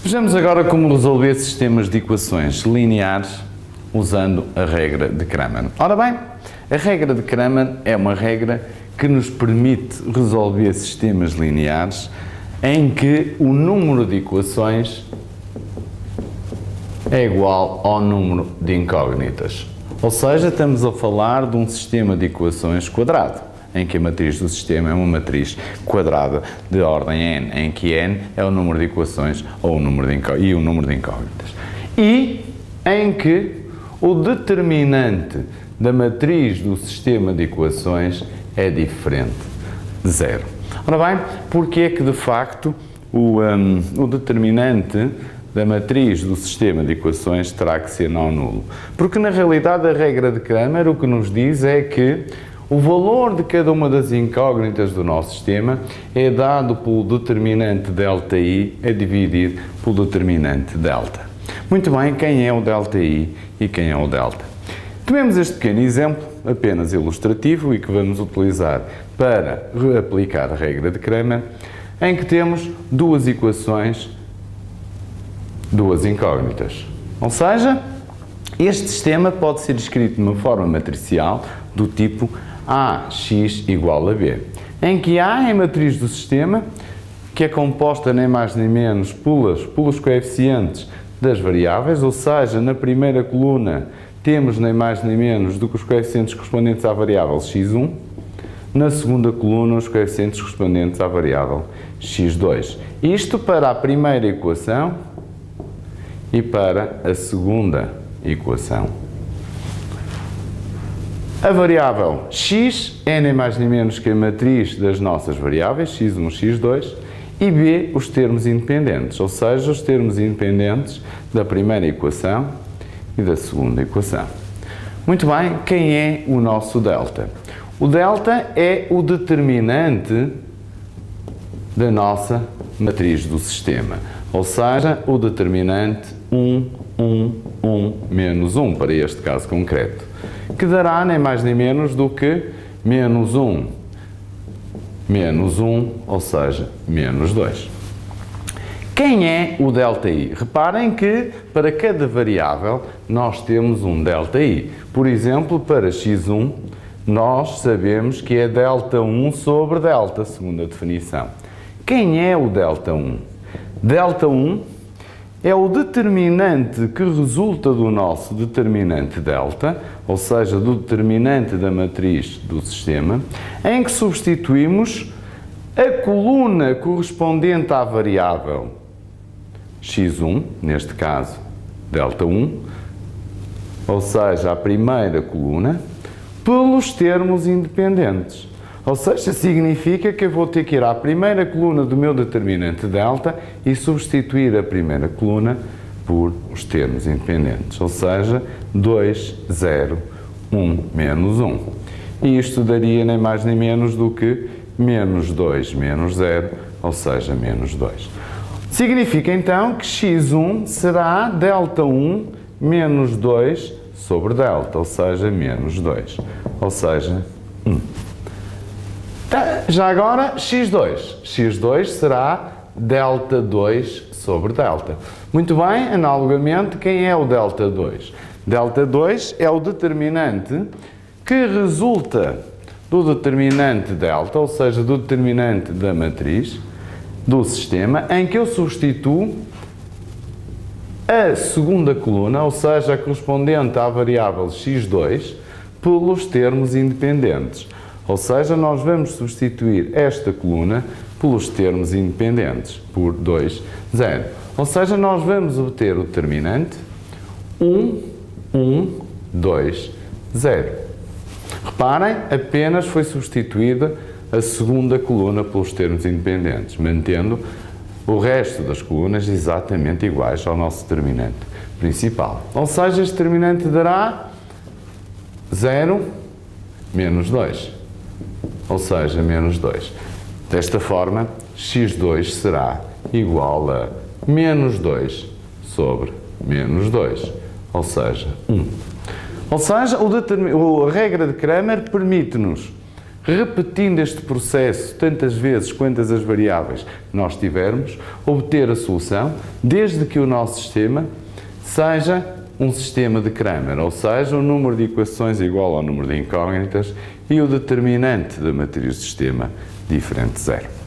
Vejamos agora como resolver sistemas de equações lineares usando a regra de Cramer. Ora bem, a regra de Cramer é uma regra que nos permite resolver sistemas lineares em que o número de equações é igual ao número de incógnitas. Ou seja, estamos a falar de um sistema de equações quadrado, em que a matriz do sistema é uma matriz quadrada de ordem n, em que n é o número de equações ou o número de incógnitas. E em que o determinante da matriz do sistema de equações é diferente de zero. Ora bem, porque é que de facto o determinante da matriz do sistema de equações terá que ser não nulo? Porque na realidade a regra de Cramer o que nos diz é que o valor de cada uma das incógnitas do nosso sistema é dado pelo determinante ΔI a dividir pelo determinante delta. Muito bem, quem é o ΔI e quem é o delta? Tomemos este pequeno exemplo, apenas ilustrativo e que vamos utilizar para aplicar a regra de Cramer, em que temos duas equações, duas incógnitas. Ou seja, este sistema pode ser escrito de uma forma matricial do tipo AX igual a B, em que A é a matriz do sistema, que é composta nem mais nem menos pelos coeficientes das variáveis, ou seja, na primeira coluna temos nem mais nem menos do que os coeficientes correspondentes à variável x1, na segunda coluna os coeficientes correspondentes à variável x2. Isto para a primeira equação e para a segunda equação. A variável x é nem mais nem menos que a matriz das nossas variáveis, x1, x2, e b, os termos independentes, ou seja, os termos independentes da primeira equação e da segunda equação. Muito bem, quem é o nosso delta? O delta é o determinante da nossa matriz do sistema, ou seja, o determinante 1, 1, 1, menos 1, para este caso concreto, que dará nem mais nem menos do que menos 1, menos 1, ou seja, menos 2. Quem é o ΔI? Reparem que para cada variável nós temos um ΔI. Por exemplo, para x1 nós sabemos que é ΔI sobre delta, segundo a definição. Quem é o ΔI? ΔI é o determinante que resulta do nosso determinante delta, ou seja, do determinante da matriz do sistema, em que substituímos a coluna correspondente à variável x1, neste caso ΔI, ou seja, a primeira coluna, pelos termos independentes. Ou seja, significa que eu vou ter que ir à primeira coluna do meu determinante delta e substituir a primeira coluna por os termos independentes. Ou seja, 2, 0, 1, menos 1. E isto daria nem mais nem menos do que menos 2, menos 0, ou seja, menos 2. Significa então que x1 será ΔI menos 2 sobre delta, ou seja, menos 2, ou seja, 1. Já agora, x2. x2 será ΔI sobre delta. Muito bem, analogamente, quem é o ΔI? ΔI é o determinante que resulta do determinante delta, ou seja, do determinante da matriz do sistema, em que eu substituo a segunda coluna, ou seja, a correspondente à variável x2, pelos termos independentes. Ou seja, nós vamos substituir esta coluna pelos termos independentes, por 2, 0. Ou seja, nós vamos obter o determinante 1, 1, 2, 0. Reparem, apenas foi substituída a segunda coluna pelos termos independentes, mantendo o resto das colunas exatamente iguais ao nosso determinante principal. Ou seja, este determinante dará 0, menos 2. Ou seja, menos 2. Desta forma, x2 será igual a menos 2 sobre menos 2, ou seja, 1. Ou seja, a regra de Cramer permite-nos repetindo este processo tantas vezes quantas as variáveis nós tivermos, obter a solução, desde que o nosso sistema seja um sistema de Cramer, ou seja, o número de equações igual ao número de incógnitas e o determinante da matriz do sistema diferente de zero.